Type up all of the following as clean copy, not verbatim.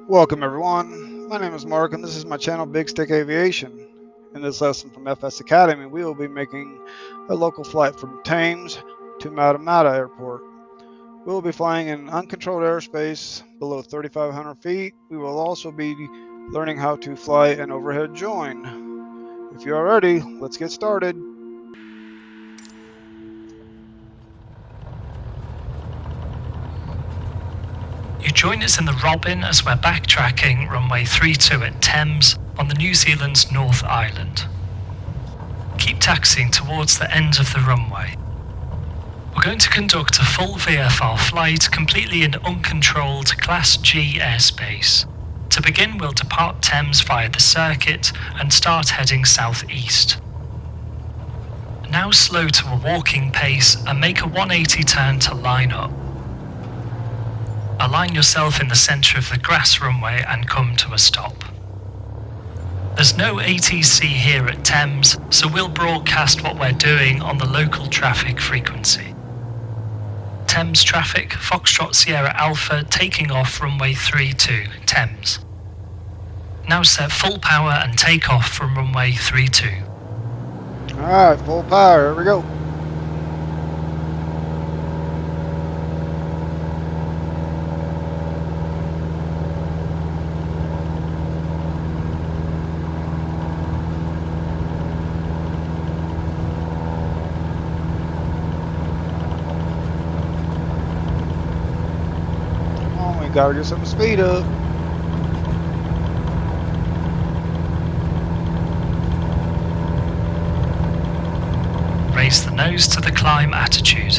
Welcome everyone, my name is Mark and this is my channel Big Stick Aviation. In this lesson from FS Academy we will be making a local flight from Thames to Matamata Airport. We will be flying in uncontrolled airspace below 3,500 feet. We will also be learning how to fly an overhead join. If you are ready, let's get started. You join us in the Robin as we're backtracking runway 32 at Thames on the New Zealand's North Island. Keep taxiing towards the end of the runway. We're going to conduct a full VFR flight completely in uncontrolled Class G airspace. To begin, we'll depart Thames via the circuit and start heading southeast. Now slow to a walking pace and make a 180 turn to line up. Align yourself in the centre of the grass runway and come to a stop. There's no ATC here at Thames, so we'll broadcast what we're doing on the local traffic frequency. Thames traffic, Foxtrot Sierra Alpha, taking off runway 32, Thames. Now set full power and take off from runway 32. Alright, full power, here we go. Gotta get some speed up. Raise the nose to the climb attitude.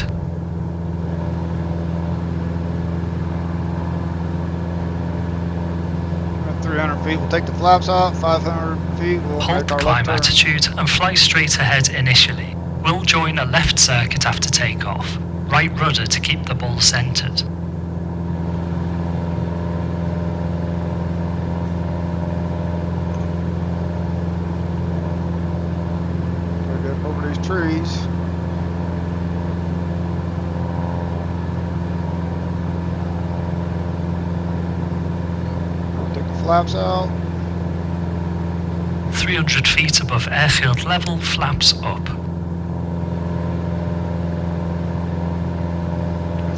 300 feet, we'll take the flaps off. 500 feet, we'll hold make the our climb left turn. attitude and fly straight ahead initially. We'll join a left circuit after takeoff. Right rudder to keep the ball centered. Over these trees. Take the flaps out. 300 feet above airfield level, flaps up.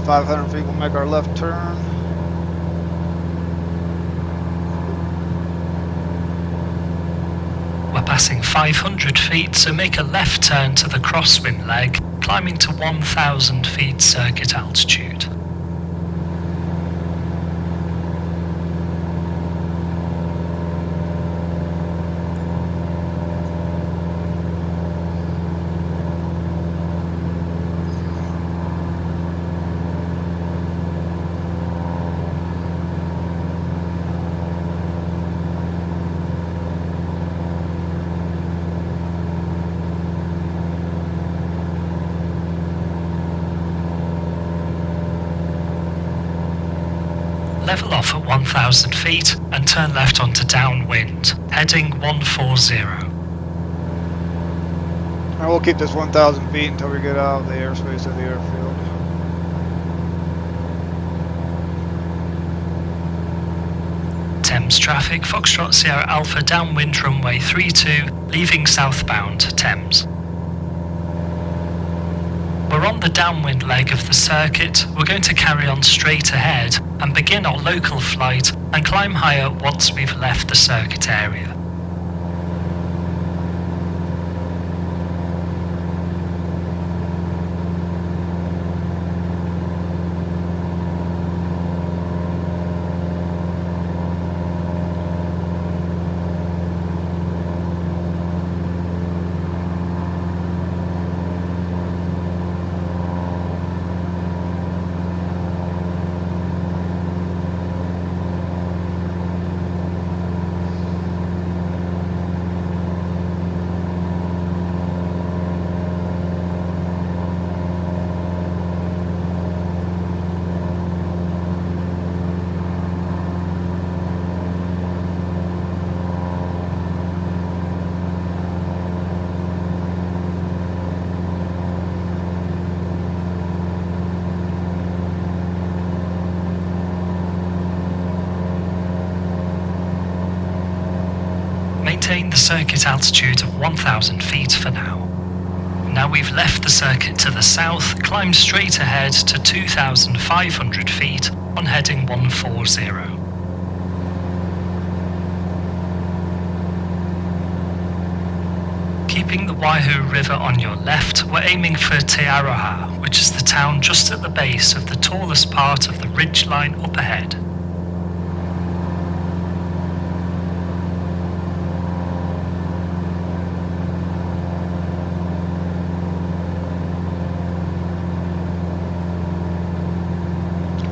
500 feet, we'll make our left turn. We're passing 500 feet, so make a left turn to the crosswind leg, climbing to 1,000 feet circuit altitude. Level off at 1,000 feet and turn left onto downwind, heading 140. And we'll keep this 1,000 feet until we get out of the airspace of the airfield. Thames traffic, Foxtrot Sierra Alpha, downwind runway 32, leaving southbound Thames. We're on the downwind leg of the circuit. We're going to carry on straight ahead and begin our local flight and climb higher once we've left the circuit area. Maintain the circuit altitude of 1,000 feet for now. Now we've left the circuit to the south, climb straight ahead to 2,500 feet on heading 140. Keeping the Waihu River on your left, we're aiming for Te Aroha, which is the town just at the base of the tallest part of the ridgeline up ahead.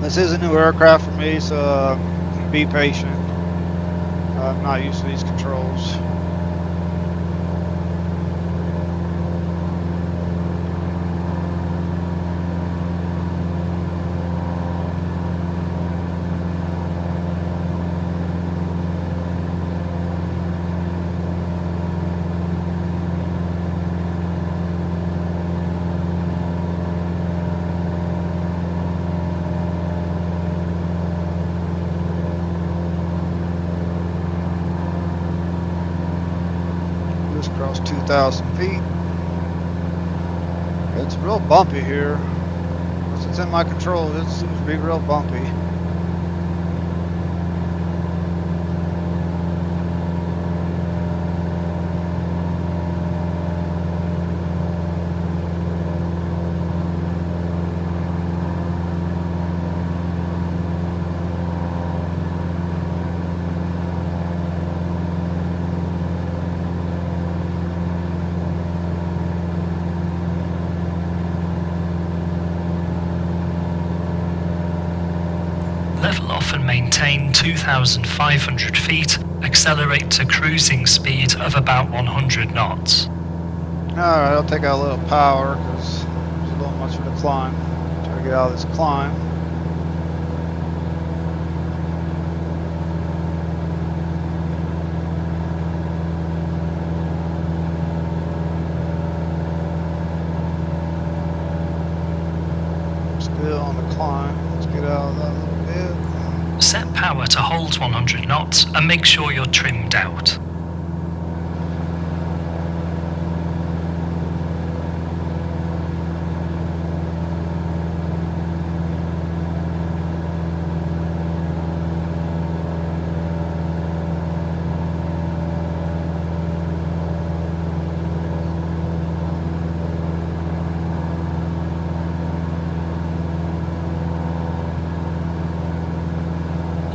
This is a new aircraft for me, so be patient. I'm not used to these controls. Just crossed 2,000 feet. It's real bumpy here. Once it's in my control, it seems to be real bumpy. Level off and maintain 2,500 feet, accelerate to cruising speed of about 100 knots. Alright, I'll take out a little power because there's a little much for the climb. Try to get out of this climb. Still on the climb. Let's get out of that a little bit. Set power to hold 100 knots and make sure you're trimmed out.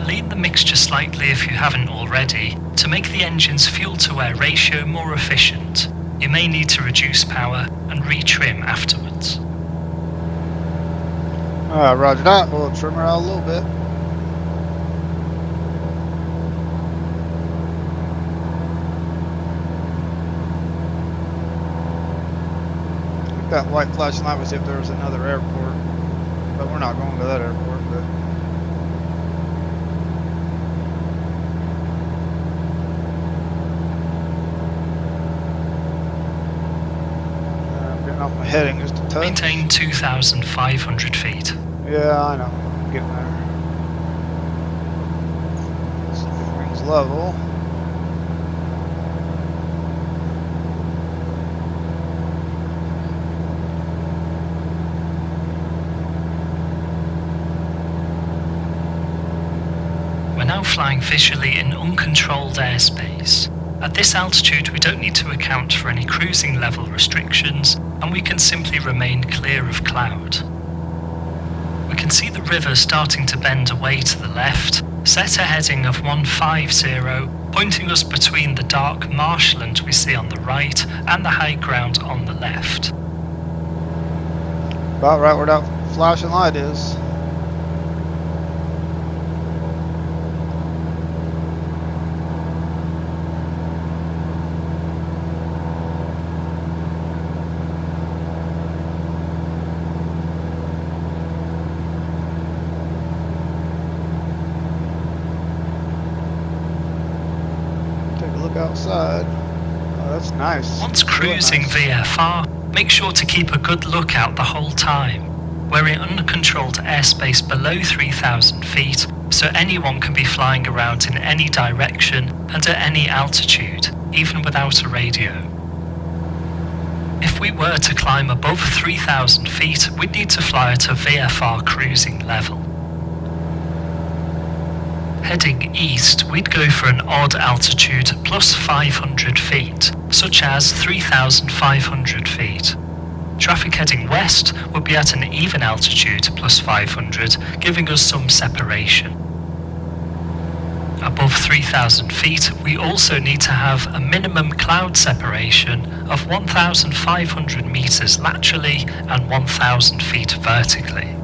Lean the mixture slightly if you haven't already to make the engine's fuel-to-air ratio more efficient. You may need to reduce power and retrim afterwards. Alright, roger that. We'll trim her out a little bit. That white flashing light was if there was another airport, but we're not going to that airport. But I'm getting off my heading just a touch. Maintain 2,500 feet. Yeah, I know. I'm getting there. Let's see if it rings level. We're now flying visually in uncontrolled airspace. At this altitude, we don't need to account for any cruising level restrictions, and we can simply remain clear of cloud. We can see the river starting to bend away to the left, set a heading of 150, pointing us between the dark marshland we see on the right and the high ground on the left. About right where that flashing light is. Outside. Oh, that's nice. Once cruising really nice. VFR, make sure to keep a good lookout the whole time. We're in uncontrolled airspace below 3,000 feet, so anyone can be flying around in any direction and at any altitude. even without a radio. If we were to climb above 3,000 feet, we'd need to fly at a VFR cruising level. Heading east, we'd go for an odd altitude plus 500 feet, such as 3,500 feet. Traffic heading west would be at an even altitude plus 500, giving us some separation. Above 3,000 feet, we also need to have a minimum cloud separation of 1,500 meters laterally and 1,000 feet vertically.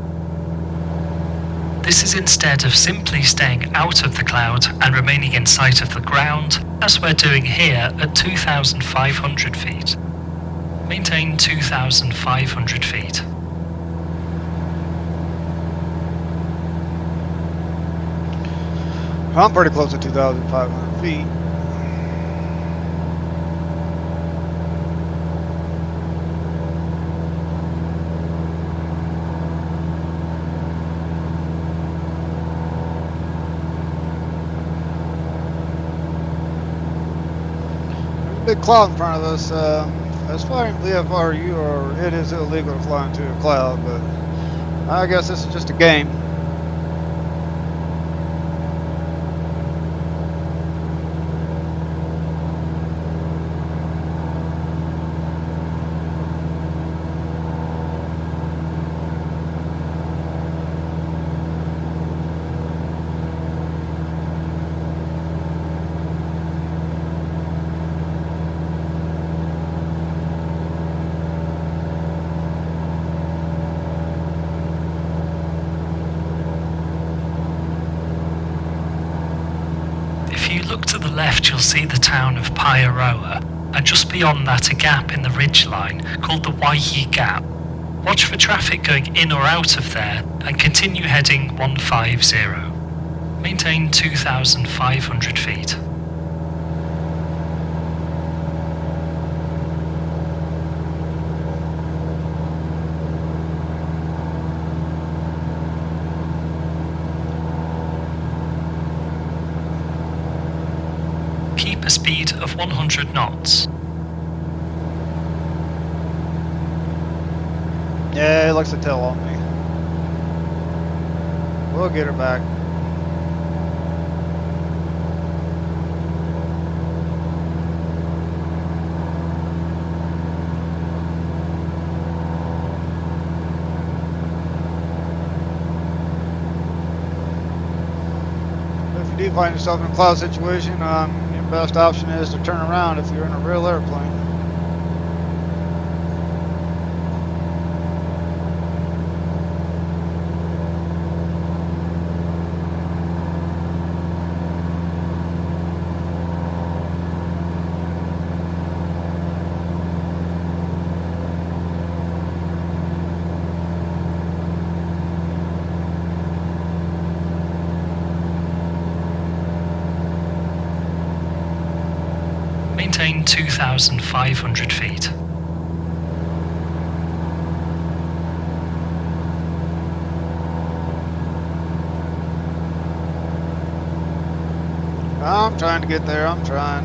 This is instead of simply staying out of the cloud and remaining in sight of the ground, as we're doing here at 2,500 feet. Maintain 2,500 feet. I'm pretty close to 2,500 feet. There's a big cloud in front of us. As flying VFR, it is illegal to fly into a cloud, but I guess this is just a game. If you look to the left, you'll see the town of Paiaroa, and just beyond that a gap in the ridgeline called the Waihi Gap. Watch for traffic going in or out of there and continue heading 150. Maintain 2,500 feet. Keep a speed of 100 knots. Yeah, it likes to tell on me. We'll get her back. If you do find yourself in a cloud situation, your best option is to turn around if you're in a real airplane. Maintain 2,500 feet. I'm trying to get there. I'm trying.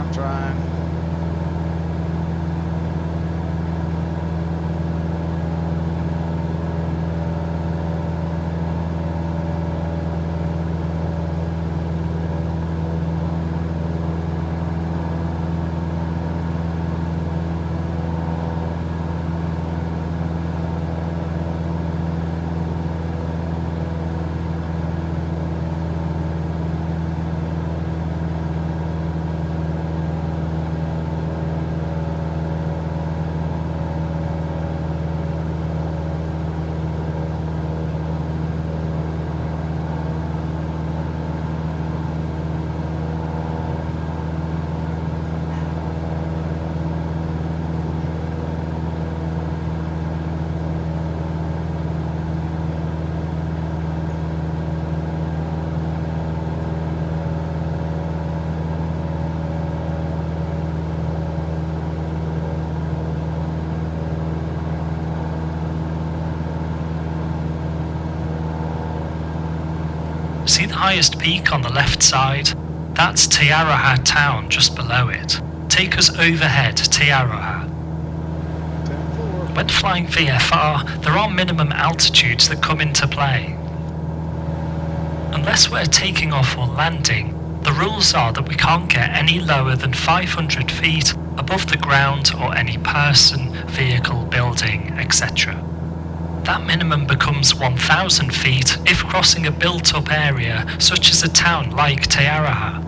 See the highest peak on the left side? That's Te Araha town just below it. take us overhead to Aroha. 10-4. When flying VFR, there are minimum altitudes that come into play. Unless we're taking off or landing, the rules are that we can't get any lower than 500 feet above the ground or any person, vehicle, building, etc. That minimum becomes 1,000 feet if crossing a built-up area such as a town like Taraha.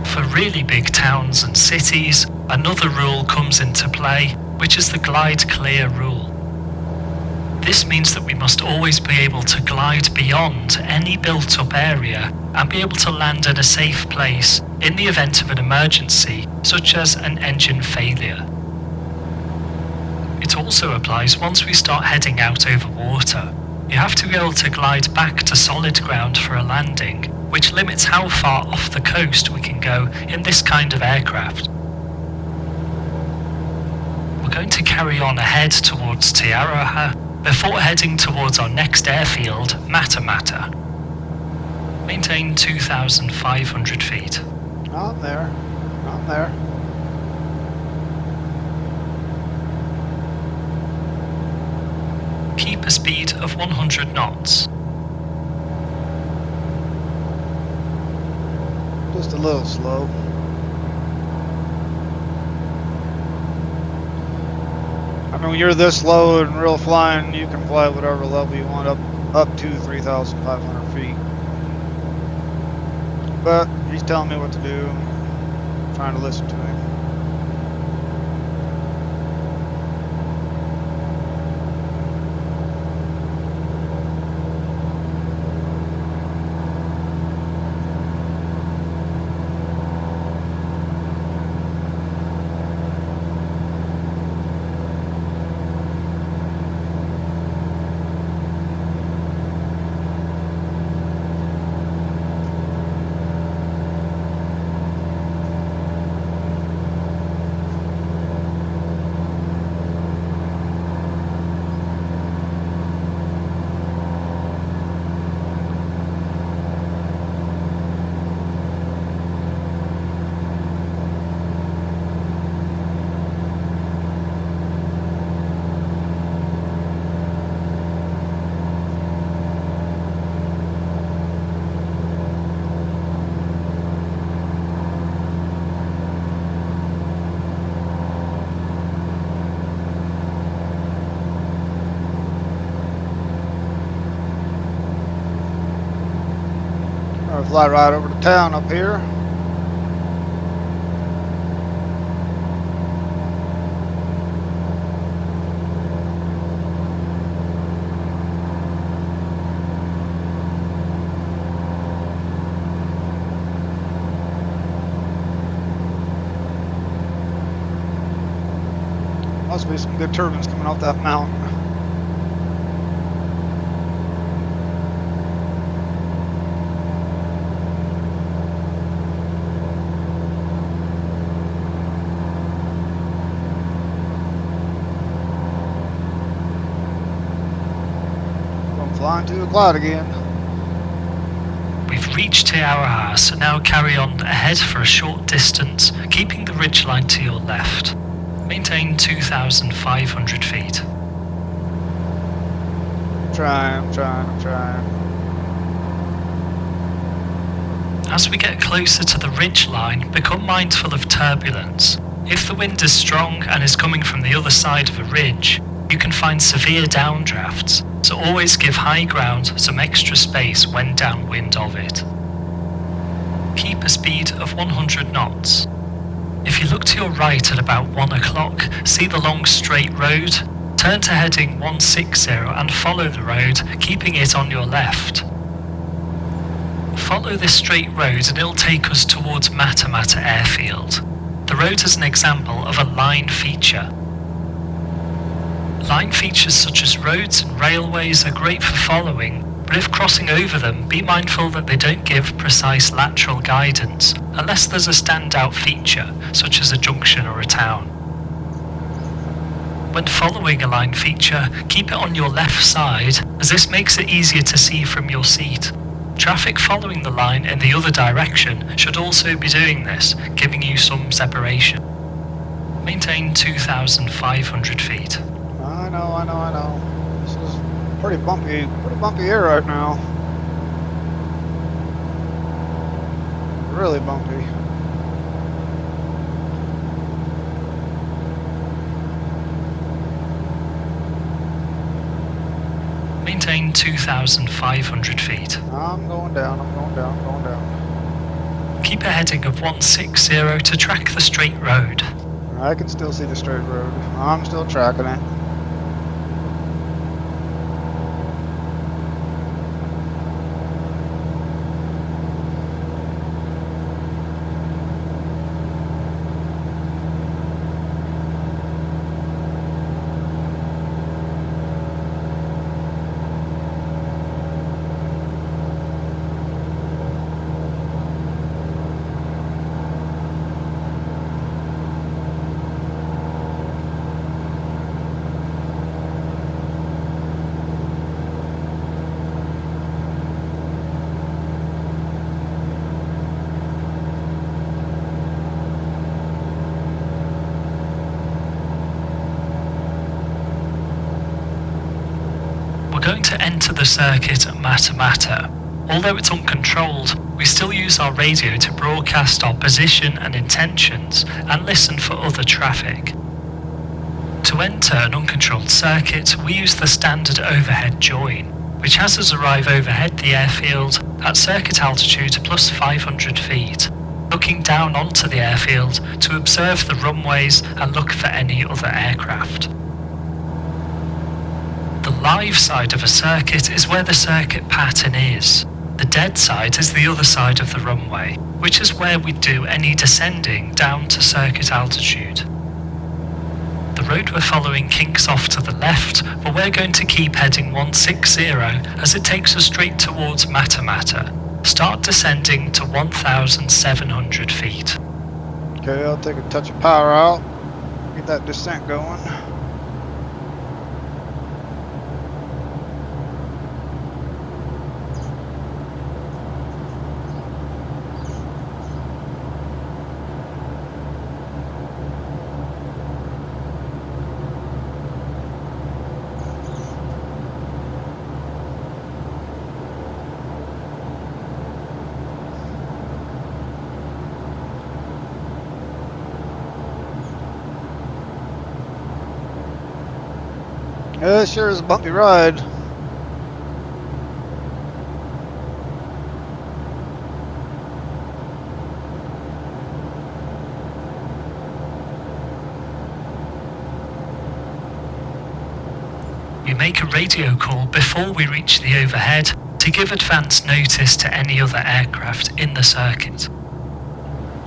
For really big towns and cities, another rule comes into play, which is the glide clear rule. This means that we must always be able to glide beyond any built-up area and be able to land in a safe place in the event of an emergency, such as an engine failure. It also applies once we start heading out over water. You have to be able to glide back to solid ground for a landing, which limits how far off the coast we can go in this kind of aircraft. We're going to carry on ahead towards Taraha before heading towards our next airfield, Matamata. Maintain 2,500 feet. I'm there. I'm there. Keep a speed of 100 knots. Just a little slow. I mean, when you're this low in real flying, you can fly whatever level you want up to 3,500 feet. But he's telling me what to do. I'm trying to listen to him. I'll fly right over to town up here. Must be some good turbines coming off that mountain. Flying to the cloud again. We've reached Taraha, so now carry on ahead for a short distance, keeping the ridgeline to your left. Maintain 2,500 feet. I'm trying. As we get closer to the ridgeline, become mindful of turbulence. If the wind is strong and is coming from the other side of a ridge, you can find severe downdrafts, so always give high ground some extra space when downwind of it. Keep a speed of 100 knots. If you look to your right at about 1 o'clock, see the long straight road, turn to heading 160 and follow the road, keeping it on your left. Follow this straight road and it'll take us towards Matamata airfield. The road is an example of a line feature. Line features such as roads and railways are great for following, but if crossing over them, be mindful that they don't give precise lateral guidance unless there's a standout feature, such as a junction or a town. When following a line feature, keep it on your left side, as this makes it easier to see from your seat. Traffic following the line in the other direction should also be doing this, giving you some separation. Maintain 2,500 feet. I know. This is pretty bumpy air right now. Really bumpy. Maintain 2,500 feet. I'm going down. Keep a heading of 160 to track the straight road. I can still see the straight road. I'm still tracking it. We're going to enter the circuit at Matamata. Although it's uncontrolled, we still use our radio to broadcast our position and intentions and listen for other traffic. To enter an uncontrolled circuit, we use the standard overhead join, which has us arrive overhead the airfield at circuit altitude plus 500 feet, looking down onto the airfield to observe the runways and look for any other aircraft. The live side of a circuit is where the circuit pattern is. The dead side is the other side of the runway, which is where we do any descending down to circuit altitude. The road we're following kinks off to the left, but we're going to keep heading 160 as it takes us straight towards Matamata. Start descending to 1,700 feet. Okay, I'll take a touch of power out. Get that descent going. Yeah, it sure is a bumpy ride. We make a radio call before we reach the overhead to give advance notice to any other aircraft in the circuit.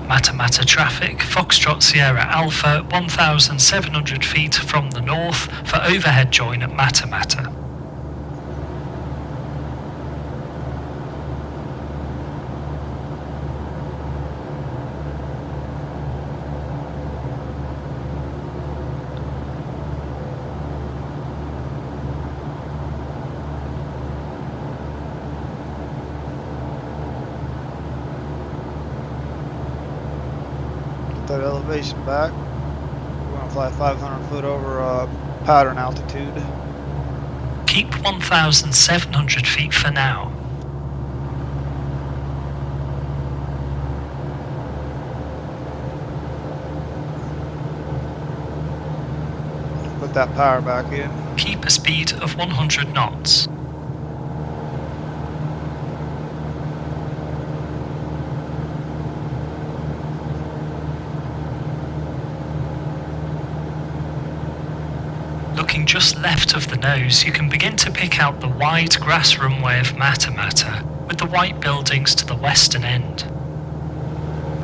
Matamata traffic, Foxtrot Sierra Alpha, 1,700 feet from the north for overhead join at Matamata. That elevation back. We're going to fly 500 foot over pattern altitude. Keep 1,700 feet for now. Put that power back in. Keep a speed of 100 knots. Looking just left of the nose, you can begin to pick out the wide grass runway of Matamata with the white buildings to the western end.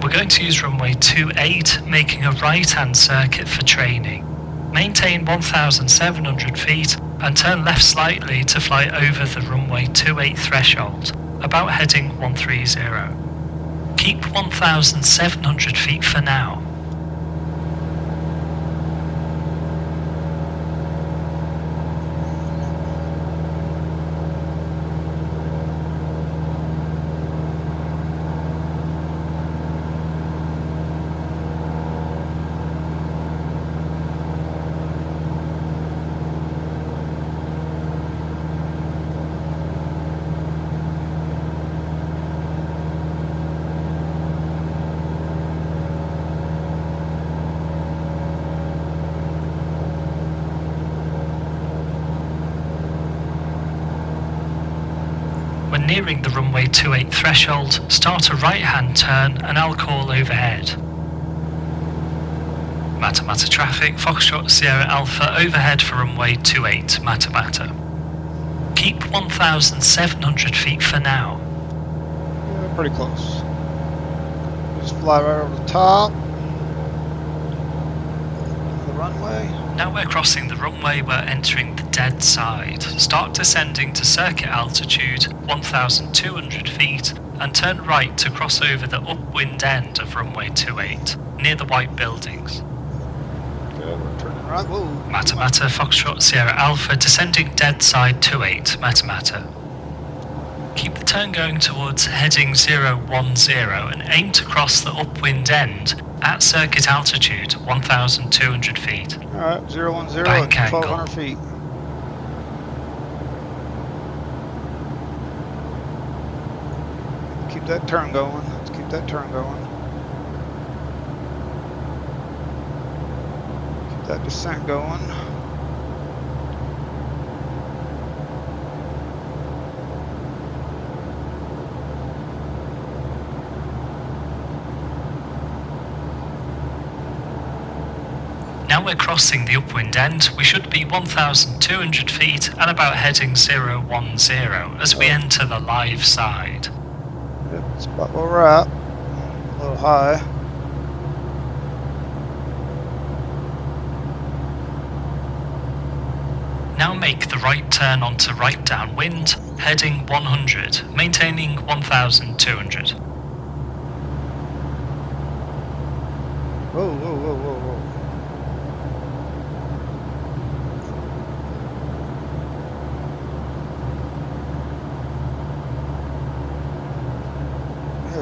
We're going to use runway 28, making a right-hand circuit for training. Maintain 1,700 feet and turn left slightly to fly over the runway 28 threshold, about heading 130. Keep 1,700 feet for now. nearing the runway 28 threshold, start a right-hand turn and I'll call overhead. Matamata traffic, Foxtrot Sierra Alpha overhead for runway 28 Matamata. Keep 1,700 feet for now. Yeah, pretty close. Just fly right over the top of the runway. Now we're crossing the runway, we're entering the dead side. Start descending to circuit altitude, 1,200 feet, and turn right to cross over the upwind end of runway 28, near the white buildings. Okay, we're turning right. Whoa. Matamata, Foxtrot, Sierra Alpha, descending dead side 28, Matamata. Keep the turn going towards heading 010 and aim to cross the upwind end at circuit altitude, 1,200 feet. Alright, 010 Bank at angle. 1,200 feet. Keep that turn going. Let's keep that turn going. Keep that descent going. Now we're crossing the upwind end, we should be 1,200 feet and about heading 010 as we enter the live side. Yep, that's about where we're at. A little high. Now make the right turn onto right downwind, heading 100, maintaining 1,200. Whoa, whoa, whoa, whoa, whoa.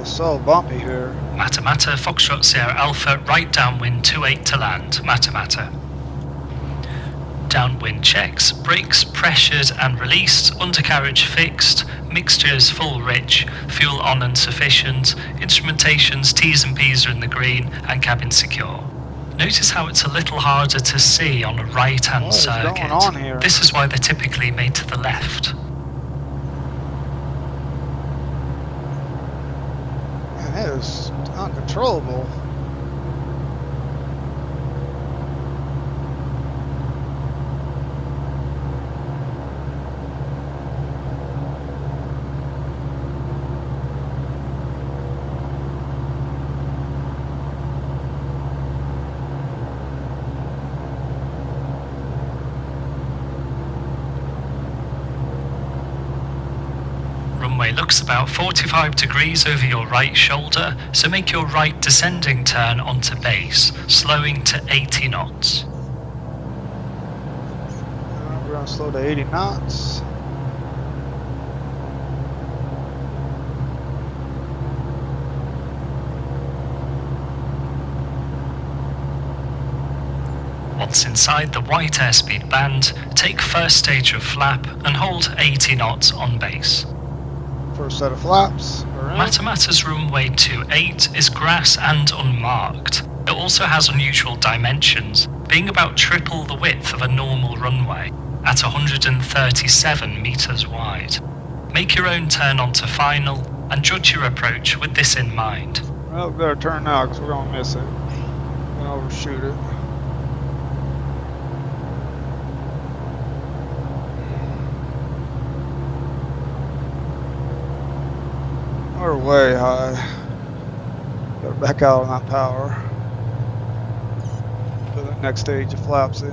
It's so bumpy here. Matamata, Foxtrot Sierra Alpha, right downwind 28 to land, Matamata. Downwind checks, brakes pressured and released, undercarriage fixed, mixtures full rich, fuel on and sufficient, instrumentations T's and P's are in the green, and cabin secure. Notice how it's a little harder to see on a right-hand What is circuit. going on here? This is why they're typically made to the left. Man, it is uncontrollable. Runway looks about 45 degrees over your right shoulder, so make your right descending turn onto base, slowing to 80 knots. We're going to slow to 80 knots. Once inside the white airspeed band, take first stage of flap and hold 80 knots on base. First set of flaps. We're in. Matamata's runway 28 is grass and unmarked. It also has unusual dimensions, being about triple the width of a normal runway, at 137 meters wide. Make your own turn onto final and judge your approach with this in mind. Well, we better turn now because we're going to miss it. We're going to overshoot it. We're way high. Better back out on that power. Put the next stage of flaps in.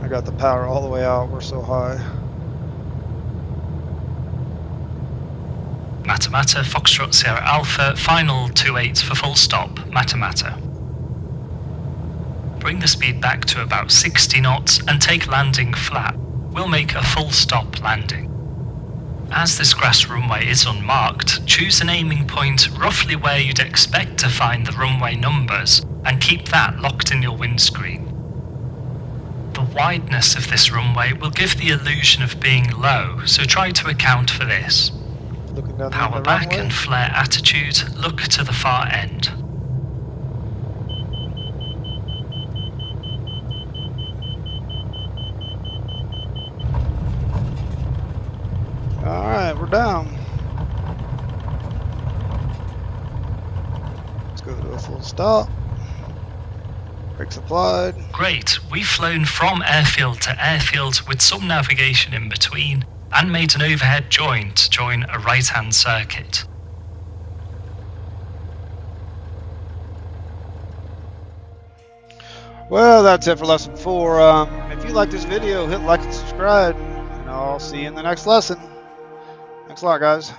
I got the power all the way out. We're so high. Matamata, Foxtrot Sierra Alpha, final 28 for full stop, Matamata. Bring the speed back to about 60 knots and take landing flat. We'll make a full stop landing. As this grass runway is unmarked, choose an aiming point roughly where you'd expect to find the runway numbers and keep that locked in your windscreen. The wideness of this runway will give the illusion of being low, so try to account for this. Looking down Power the back runway. and flare attitude, look to the far end. we're down. Let's go to a full stop. Brakes applied. Great, we've flown from airfield to airfield with some navigation in between and made an overhead join to join a right-hand circuit. Well, that's it for lesson 4. If you like this video, hit like and subscribe, and I'll see you in the next lesson. Thanks a lot, guys.